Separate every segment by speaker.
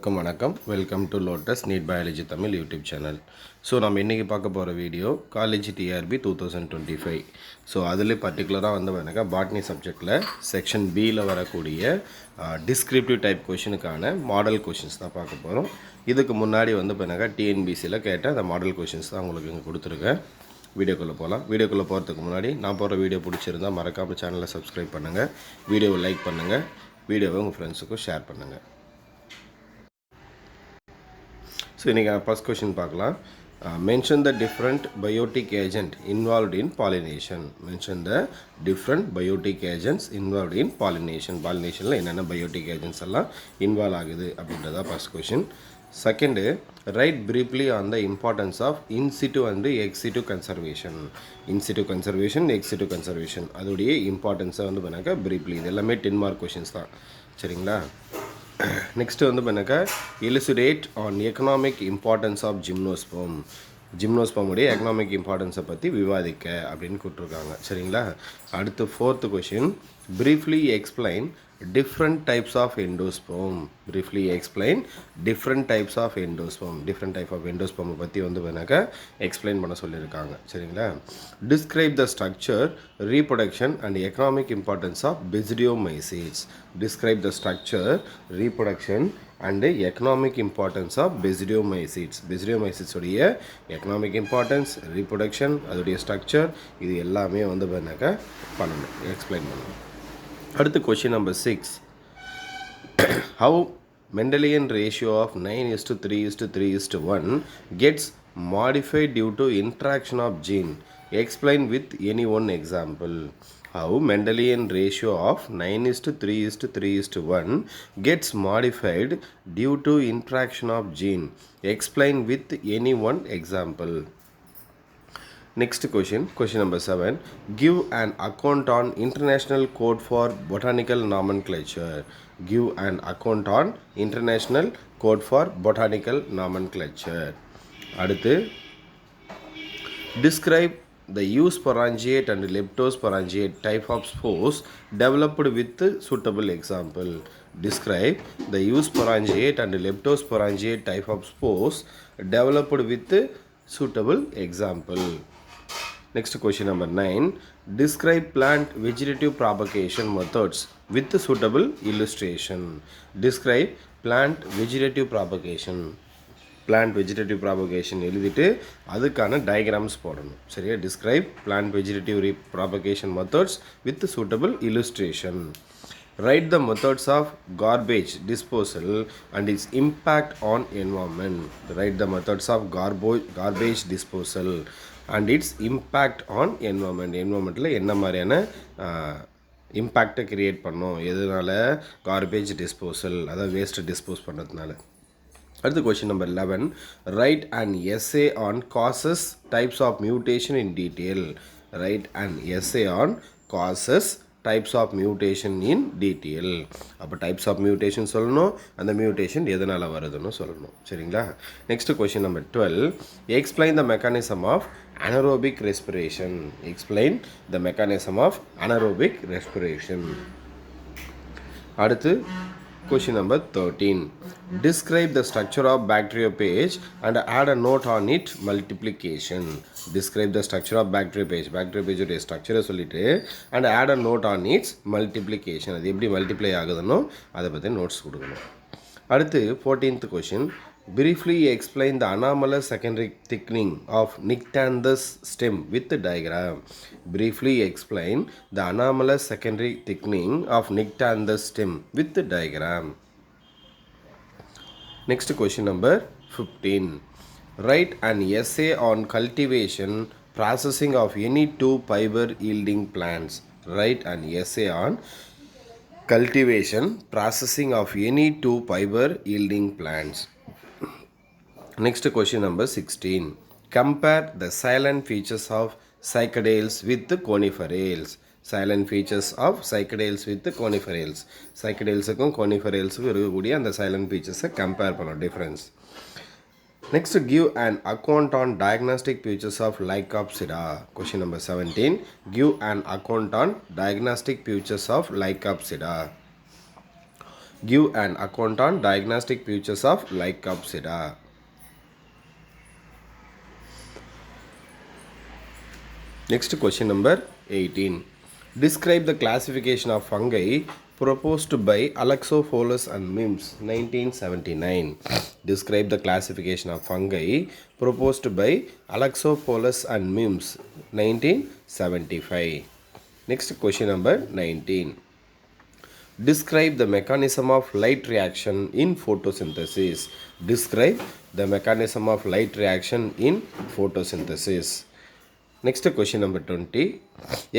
Speaker 1: எல்லோருக்கும் வணக்கம். Welcome to Lotus NEET biology Tamil YouTube channel. So நம்ம இன்றைக்கி பார்க்க போகிற வீடியோ காலேஜ் டிஆர்பி 2025. ஸோ அதில் பர்டிகுலராக வந்து பாட்னி சப்ஜெக்டில் செக்ஷன் பியில் வரக்கூடிய டிஸ்கிரிப்டிவ் டைப் கொஷினுக்கான மாடல் கொஷின்ஸ் தான் பார்க்க போகிறோம். இதுக்கு முன்னாடி வந்து டிஎன்பிசியில் கேட்ட அந்த மாடல் கொஷின்ஸ் தான் உங்களுக்கு இங்கே கொடுத்துருக்கேன். வீடியோக்குள்ளே போகலாம். வீடியோக்குள்ளே போகிறதுக்கு முன்னாடி நான் போகிற வீடியோ பிடிச்சிருந்தால் மறக்காமல் சேனலை சப்ஸ்கிரைப் பண்ணுங்கள், வீடியோவை லைக் பண்ணுங்கள், வீடியோவை உங்கள் ஃப்ரெண்ட்ஸுக்கும் ஷேர் பண்ணுங்கள். ஸோ இன்றைக்கி ஃபஸ்ட் கொஷின் பார்க்கலாம். Mention the different biotic agent involved in pollination. Mention the different biotic agents involved in pollination. பாலினேஷனில் என்னென்ன பயோட்டிக் ஏஜென்ட்ஸ் எல்லாம் இன்வால்வ் ஆகுது அப்படின்றதா first question. Second, write briefly on the importance of in situ and ex situ conservation. In situ conservation, ex situ conservation அதோடைய இம்பார்ட்டன்ஸை வந்து briefly. இது எல்லாமே 10 மார்க் கொஷின்ஸ் தான், சரிங்களா? நெக்ஸ்ட்டு வந்து elucidate on economic importance of gymnosperm. ஜிம்னோஸ்போமுடைய எக்கனாமிக் இம்பார்ட்டன்ஸை பற்றி விவாதிக்க அப்படின்னு கூப்பிட்ருக்காங்க, சரிங்களா? அடுத்து 4th question, briefly explain different types of endosperm. Briefly explain different types of endosperm. Different type of endosperm பற்றி வந்து எக்ஸ்பிளைன் பண்ண சொல்லியிருக்காங்க, சரிங்களா? Describe the structure, reproduction and economic importance of basidiomycetes. Describe the structure, reproduction and economic importance of basidiomycetes. Basidiomycetes உடைய economic importance, reproduction, அதோடைய structure, இது எல்லாமே வந்து பண்ணணும், எக்ஸ்பிளைன் பண்ணணும். அடுத்து question number 6. How Mendelian ratio of 9:3:3:1 gets modified due to interaction of gene. Explain with any one example. How Mendelian ratio of 9:3:3:1 gets modified due to interaction of gene. Explain with any one example. Next question, question number 7. Give an account on International Code for Botanical Nomenclature. Give an account on International Code for Botanical Nomenclature. அடுத்து, describe the eusporangiate and leptosporangiate type of spores developed with suitable example. Describe the eusporangiate and leptosporangiate type of spores developed with suitable example. Next question number 9. Describe plant vegetative propagation methods with suitable illustration. Describe plant vegetative propagation. Plant vegetative propagation எழுதிட்டு அதுக்கான diagrams போடணும், சரியா? Describe plant vegetative propagation methods with suitable illustration. Write the methods of garbage disposal and its impact on environment. Write the methods of garbage disposal and its impact on environment. Environmental என்ன மாதிரியான இம்பேக்டை create பண்ணோம், எதனால? Garbage disposal, அதாவது waste dispose பண்ணுறதுனால. அடுத்து question number 11. Write and essay on causes types of mutation in detail. Write and essay on causes types of mutation in detail. அப்போ types of mutation சொல்லணும், அந்த மியூட்டேஷன் எதனால் வருதுன்னு சொல்லணும், சரிங்களா? Next question number 12. Explain the mechanism of anaerobic respiration. Explain the mechanism of anaerobic respiration. அடுத்து question number 13. Describe the structure of bacteriophage and add a note on it multiplication. Describe the structure of bacteriophage. Bacteriophage உடைய ஸ்ட்ரக்சரை சொல்லிட்டு and add a note on its multiplication. அது எப்படி multiply ஆகுதுன்னு அதை பற்றி notes கொடுக்கணும். அடுத்து 14th question. Briefly explain the anomalous secondary thickening of Nyctanthus stem with the diagram. Briefly explain the anomalous secondary thickening of Nyctanthus stem with the diagram. Next question number 15. Write an essay on cultivation processing of any 2 fiber yielding plants. Write an essay on cultivation processing of any 2 fiber yielding plants. Next question number 16. Compare the silent features of cycadales with the coniferales. Silent features of cycadales with the coniferales. Cycadalesக்கும் coniferalesக்கும் இருக்கக்கூடிய அந்த silent featuresஸை compare பண்ண difference. Next, give an account on diagnostic features of Lycopsida. Question number 17. Give an account on diagnostic features of Lycopsida. Give an account on diagnostic features of Lycopsida. Next question number 18. Describe the classification of fungi proposed by Alexopoulos and Mims, 1979. Describe the classification of fungi proposed by Alexopoulos and Mims, 1975. Next question number 19. Describe the mechanism of light reaction in photosynthesis. Describe the mechanism of light reaction in photosynthesis. Next question number 20.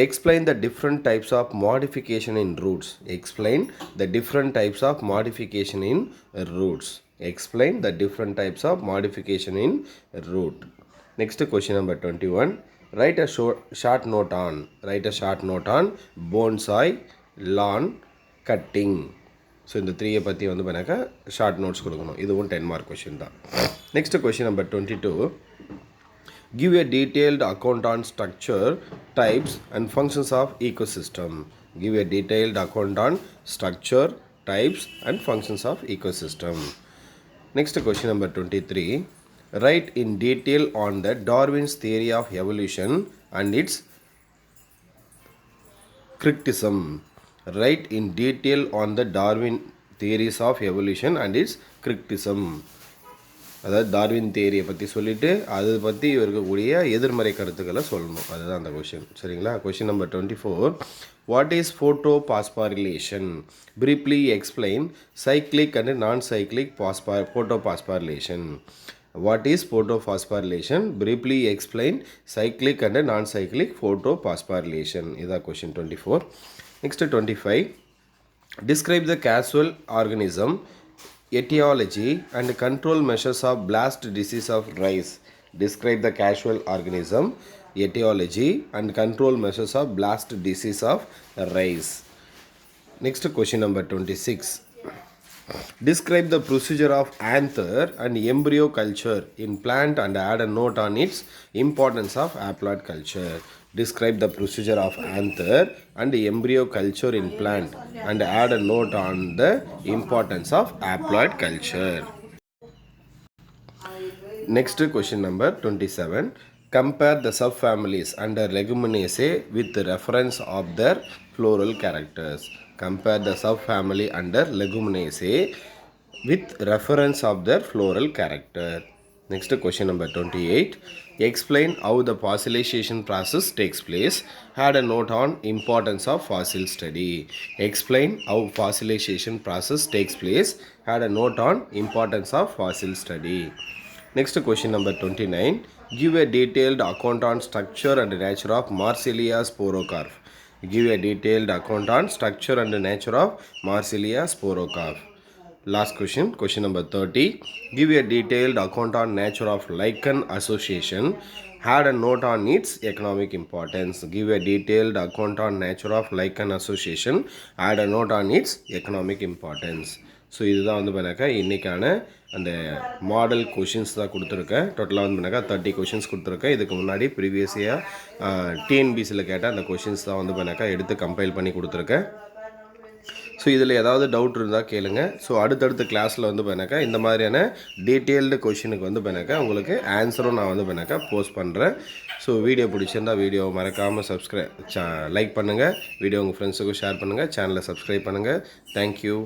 Speaker 1: Explain the different types of modification in roots. Explain the different types of modification in roots. Explain the different types of modification in root. Next question number 21. Write a short note on bonsai, lawn, cutting. So இந்த த்ரீயை பற்றி வந்து பண்ணாக்கா short notes கொடுக்கணும். இதுவும் 10 mark question தான். Next question number 22. Give a detailed account on structure, types and functions of ecosystem. Give a detailed account on structure, types and functions of ecosystem. Next question number 23. Write in detail on the Darwin's theory of evolution and its criticism. Write in detail on the Darwin theories of evolution and its criticism. அதாவது Darwin தியரியை பற்றி சொல்லிவிட்டு அதை பற்றி இருக்கக்கூடிய எதிர்மறை கருத்துக்களை சொல்லணும். அதுதான் அந்த கொஷின். சரிங்களா? Question number 24. What is photophosphorylation? Briefly explain cyclic and non cyclic photophosphorylation. What is photophosphorylation? Briefly explain cyclic and non cyclic photophosphorylation. இதான் question 24. Next 25. Describe the causal organism, etiology and control measures of blast disease of rice. Describe the casual organism, etiology and control measures of blast disease of rice. Next question number 26. Describe the procedure of anther and embryo culture in plant and add a note on its importance of haploid culture. Describe the procedure of anther and embryo culture in plant and add a note on the importance of haploid culture. Next question number 27. Compare the subfamilies under Leguminaceae with reference of their floral characters. Compare the subfamily under Leguminaceae with reference of their floral character. Next question number 28. Explain how the fossilization process takes place. Add a note on importance of fossil study. Explain how fossilization process takes place. Add a note on importance of fossil study. Next question number 29. Give a detailed account on structure and nature of Marsilea sporocarp. Give a detailed account on structure and nature of Marsilea sporocarp. Last question, question number 30. Give a detailed account on nature of lichen association. Add a note on its economic importance. Give a detailed account on nature of lichen association. Add a note on its economic importance. So இதுதான் வந்து பண்ணாக்கா இன்றைக்கான அந்த model questions தான் கொடுத்துருக்கேன். டோட்டலாக வந்து பண்ணாக்கா 30 கொஷின்ஸ் கொடுத்துருக்கேன். இதுக்கு முன்னாடி ப்ரீவியஸியாக டிஎன்பிசியில் கேட்ட அந்த கொஷின்ஸ் தான் வந்து பண்ணாக்கா எடுத்து கம்பைல் பண்ணி கொடுத்துருக்கேன். ஸோ இதில் ஏதாவது டவுட் இருந்தால் கேளுங்க. ஸோ அடுத்தடுத்த கிளாஸில் வந்து பண்ணாக்கா இந்த மாதிரியான டீட்டெயில்டு கொஷினுக்கு வந்து பண்ணாக்கா உங்களுக்கு ஆன்சரும் நான் வந்து பண்ணாக்கா போஸ்ட் பண்ணுறேன். ஸோ வீடியோ பிடிச்சிருந்தால் வீடியோவை மறக்காமல் லைக் பண்ணுங்கள். வீடியோ உங்கள் ஃப்ரெண்ட்ஸுக்கும் ஷேர் பண்ணுங்கள். சேனலை சப்ஸ்கிரைப் பண்ணுங்கள். தேங்க்யூ.